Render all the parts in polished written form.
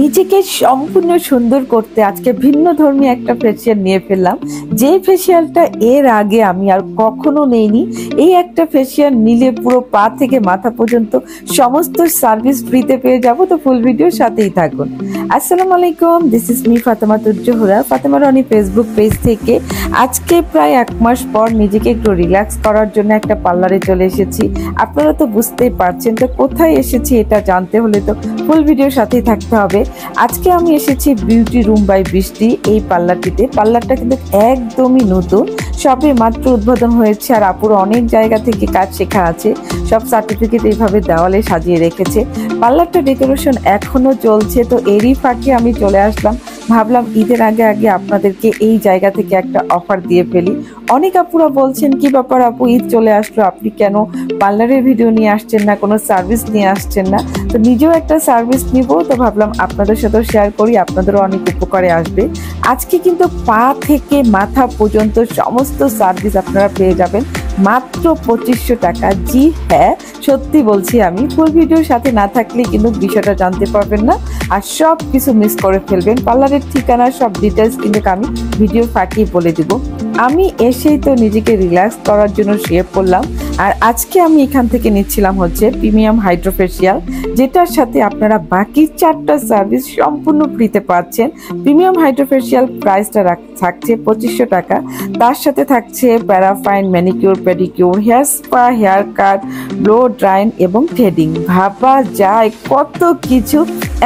নিজেকে সম্পূর্ণ সুন্দর করতে আজকে ভিন্ন ধর্মী একটা ফেসিয়াল নিয়ে ফেললাম। যে ফেসিয়ালটা এর আগে আমি আর কখনো নেইনি। এই একটা ফেসিয়াল নিলে পুরো পা থেকে মাথা পর্যন্ত সমস্ত সার্ভিস ফ্রিতে পেয়ে যাব। তো ফুল ভিডিওর সাথেই থাকুন। আসসালামু আলাইকুম, this is me Fatema Zohra, Fatema Roni Facebook page থেকে। আজকে প্রায় 1 মাস পর নিজেকে একটু রিল্যাক্স করার জন্য একটা পার্লারে চলে এসেছি। আপনারা তো বুঝতেই পারছেন, তো কোথায় এসেছি এটা জানতে হলে তো ফুল ভিডিওর সাথেই থাকতে হবে। আজকে আমি এসেছি বিউটি রুম বাই বৃষ্টি এই পার্লারটিতে। পার্লারটা কিন্তু একদমই নতুন, সবে মাত্র উদ্বোধন হয়েছে। আর আপুর অনেক জায়গা থেকে কাজ শেখা আছে, সব সার্টিফিকেট এইভাবে দেওয়ালে সাজিয়ে রেখেছে। পার্লারটা ডেকোরেশন এখনো চলছে, তো এরই ফাঁকে আমি চলে আসলাম। ভাবলাম ঈদের আগে আগে আপনাদেরকে এই জায়গা থেকে একটা অফার দিয়ে ফেলি। অনেক আপুরা বলছেন, কি ব্যাপার আপু, ঈদ চলে আসলো, আপনি কেন পার্লারের ভিডিও নিয়ে আসছেন না, কোনো সার্ভিস নিয়ে আসছেন না? তো নিজেও একটা সার্ভিস নিব, তো ভাবলাম আপনাদের সাথেও শেয়ার করি, আপনাদেরও অনেক উপকারে আসবে। আজকে কিন্তু পা থেকে মাথা পর্যন্ত সমস্ত সার্ভিস আপনারা পেয়ে যাবেন মাত্র 2500 টাকা। জি হ্যাঁ, সত্যি বলছি আমি। ফুল ভিডিওর সাথে না থাকলে কিন্তু বিষয়টা জানতে পারবেন না, আর সব কিছু মিস করে ফেলবেন। পার্লারের ঠিকানা সব ডিটেলস কিন্তু আমি ভিডিও ফাঁকিয়ে বলে দিব। আমি এসেই তো নিজেকে রিল্যাক্স করার জন্য শুয়ে পড়লাম। আর আজকে আমি এখান থেকে নিচ্ছিলাম হচ্ছে প্রিমিয়াম হাইড্রোফেশিয়াল, যেটার সাথে আপনারা বাকি 4টা সার্ভিস সম্পূর্ণ ফ্রিতে পাচ্ছেন। প্রিমিয়াম হাইড্রোফেশিয়াল প্রাইসটা থাকছে 2500 টাকা। তার সাথে থাকছে paraffin, manicure, pedicure, hair spa, hair cut, blow drying এবং থ্রেডিং। ভাবা যায় কত কিছু।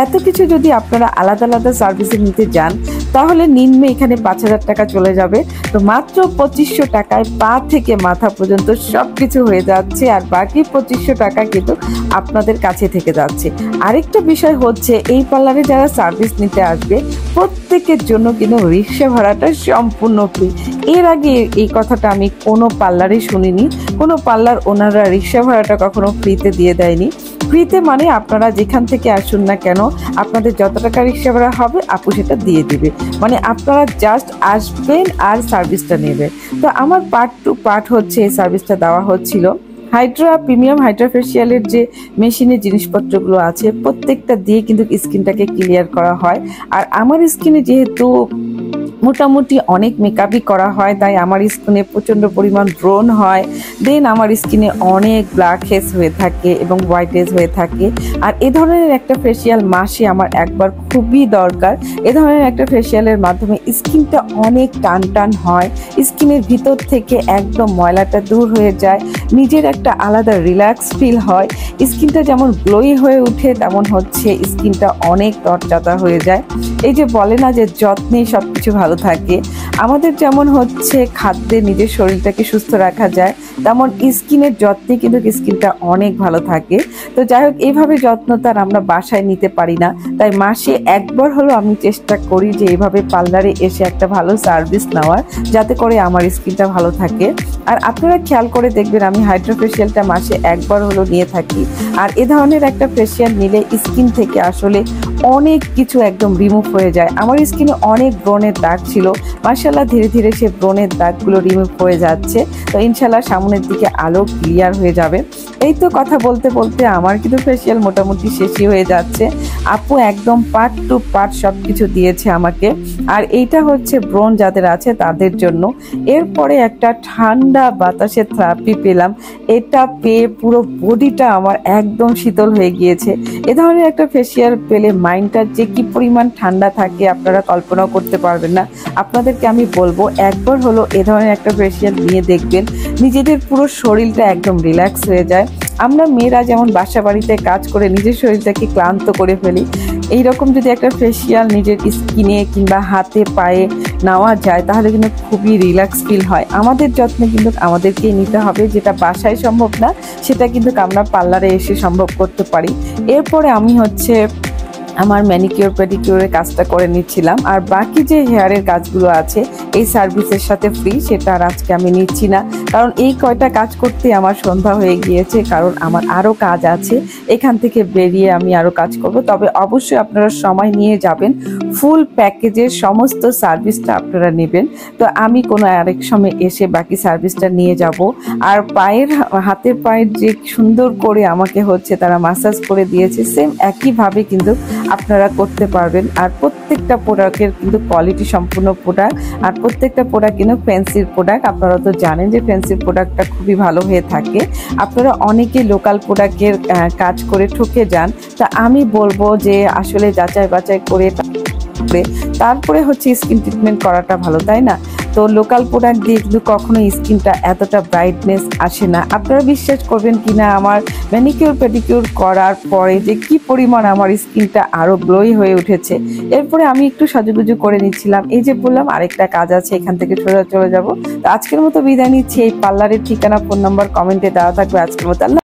এত কিছু যদি আপনারা আলাদা আলাদা সার্ভিসে নিতে যান, তাহলে নিম্নে এখানে 5000 টাকা চলে যাবে। তো মাত্র 2500 টাকায় পা থেকে মাথা পর্যন্ত সবকিছু হয়ে যাচ্ছে, আর বাকি 2500 টাকা কিন্তু আপনাদের কাছে থেকে যাচ্ছে। আরেকটা বিষয় হচ্ছে, এই পার্লারে যারা সার্ভিস নিতে আসবে প্রত্যেকের জন্য কিন্তু রিক্সা ভাড়াটা সম্পূর্ণ ফ্রি। এর আগে এই কথাটা আমি কোনো পার্লারে শুনিনি। কোনো পার্লার ওনারা রিক্সা ভাড়াটা কখনো ফ্রিতে দিয়ে দেয়নি। ফ্রিতে মানে আপনারা যেখান থেকে আসুন না কেন, আপনাদের যত টাকা রিক্সা ভাড়া হবে আপু সেটা দিয়ে দিবে। মানে আপনারা জাস্ট আসবেন আর সার্ভিসটা নেবেন। তো আমার পার্ট টু পার্ট হচ্ছে এই সার্ভিসটা দেওয়া হচ্ছিল। প্রিমিয়াম হাইড্রোফেশিয়ালের যে মেশিনের জিনিসপত্রগুলো আছে প্রত্যেকটা দিয়ে কিন্তু স্কিনটাকে ক্লিয়ার করা হয়। আর আমার স্কিনে যেহেতু মোটামুটি অনেক মেকআপই করা হয়, তাই আমার স্কিনে প্রচণ্ড পরিমাণ ব্রণ হয়। দেন আমার স্কিনে অনেক ব্ল্যাক হেডস হয়ে থাকে এবং হোয়াইট হেডস হয়ে থাকে। আর এ ধরনের একটা ফেসিয়াল মাসে আমার একবার খুবই দরকার। এ ধরনের একটা ফেসিয়ালের মাধ্যমে স্কিনটা অনেক টান টান হয়, স্কিনের ভিতর থেকে একদম ময়লাটা দূর হয়ে যায়, নিজের একটা আলাদা রিল্যাক্স ফিল হয়। স্কিনটা যেমন গ্লোই হয়ে উঠে, তেমন হচ্ছে স্কিনটা অনেক তরতাজা হয়ে যায়। এই যে বলে না যে যত্নে সব কিছু ভালো থাকে, আমাদের যেমন হচ্ছে খাদ্যে নিজের শরীরটাকে সুস্থ রাখা যায়, তেমন স্কিনের যত্নে কিন্তু স্কিনটা অনেক ভালো থাকে। তো যাই হোক, এইভাবে যত্ন তার আমরা বাসায় নিতে পারি না, তাই মাসে একবার হলো আমি চেষ্টা করি যে এইভাবে পার্লারে এসে একটা ভালো সার্ভিস নেওয়ার, যাতে করে আমার স্কিনটা ভালো থাকে। আর আপনারা খেয়াল করে দেখবেন, আমি হাইড্রোফেশিয়ালটা মাসে একবার হলো নিয়ে থাকি। আর এ ধরনের একটা ফেসিয়াল নিলে স্কিন থেকে আসলে অনেক কিছু একদম রিমুভ হয়ে যায়। আমার স্কিনে অনেক ব্রণের দাগ ছিল, মাশাআল্লাহ ধীরে ধীরে সে ব্রণের দাগগুলো রিমুভ হয়ে যাচ্ছে। তো ইনশাআল্লাহ সামনের দিকে আলো ক্লিয়ার হয়ে যাবে। এই তো কথা বলতে বলতে আমার কিন্তু ফেসিয়াল মোটামুটি শেষই হয়ে যাচ্ছে। আপু একদম পার্ট টু পার্ট সব কিছু দিয়েছে আমাকে। আর এইটা হচ্ছে ব্রণ যাদের আছে তাদের জন্য। এরপরে একটা ঠান্ডা বাতাসের থেরাপি পেলাম। এটা পেয়ে পুরো বডিটা আমার একদম শীতল হয়ে গিয়েছে। এ ধরনের একটা ফেসিয়াল পেলে মাইন্ডটা যে কি পরিমাণ ঠান্ডা থাকে আপনারা কল্পনাও করতে পারবেন না। আপনাদেরকে আমি বলবো, একবার হলো এ ধরনের একটা ফেসিয়াল নিয়ে দেখবেন, নিজেদের পুরো শরীরটা একদম রিল্যাক্স হয়ে যায়। আমরা মেয়েরা যেমন বাসা বাড়িতে কাজ করে নিজের শরীরটাকে ক্লান্ত করে ফেলি, এইরকম যদি একটা ফেসিয়াল নিজের স্কিনে কিংবা হাতে পায়ে নেওয়া যায়, তাহলে কিন্তু খুবই রিল্যাক্স ফিল হয়। আমাদের যত্ন কিন্তু আমাদেরকেই নিতে হবে, যেটা বাসায় সম্ভব না সেটা কিন্তু আমরা পার্লারে এসে সম্ভব করতে পারি। এরপরে আমি হচ্ছে আমার ম্যানিকিউর পেডিকিউরের কাজটা করে নিচ্ছিলাম। আর বাকি যে হেয়ারের কাজগুলো আছে এই সার্ভিসের সাথে ফ্রি, সেটা আর আজকে আমি নিচ্ছি না, কারণ এই কয়টা কাজ করতে আমার সন্ধ্যা হয়ে গিয়েছে, কারণ আমার আরো কাজ আছে। এখান থেকে বেরিয়ে আমি আরো কাজ করব। তবে অবশ্যই আপনারা সময় নিয়ে যাবেন, ফুল প্যাকেজের সমস্ত সার্ভিসটা আপনারা নেবেন। তো আমি কোনো আরেক সময় এসে বাকি সার্ভিসটা নিয়ে যাব। আর হাতের পায়ের যে সুন্দর করে আমাকে তারা মাসাজ করে দিয়েছে, সেম একইভাবে কিন্তু আপনারা করতে পারবেন। আর প্রত্যেকটা প্রোডাক্টের কিন্তু কোয়ালিটি সম্পূর্ণ প্রোডাক্ট, আর প্রত্যেকটা প্রোডাক্ট কিন্তু ফ্যান্সির প্রোডাক্ট। আপনারা তো জানেন যে ফ্যান্সির প্রোডাক্টটা খুবই ভালো হয়ে থাকে। আপনারা অনেকে লোকাল প্রোডাক্টের কাজ করে ঠকে যান, তা আমি বলবো যে আসলে যাচাই বাছাই করে তারপরে স্কিন ট্রিটমেন্ট করাটা ভালো, তাই না? তো লোকাল প্রোডাক্ট দিয়ে কিন্তু কখনো স্কিনটা এতটা ব্রাইটনেস আসে না। আপনারা বিশ্বাস করবেন কিনা, আমার ম্যানিকিউর পেডিকিউর করার পরে যে কি পরিমাণ আমার স্কিনটা আরো গ্লোই হয়ে উঠেছে। এরপরে আমি একটু সাজুগুজু করে নিচ্ছিলাম। এই যে বললাম আরেকটা কাজ আছে, এখান থেকে চলে যাব। তো আজকের মতো বিদায় নিচ্ছি। এই পার্লারের ঠিকানা, ফোন নাম্বার কমেন্টে দেওয়া থাকবে। আজকের মতো আল্লাহ।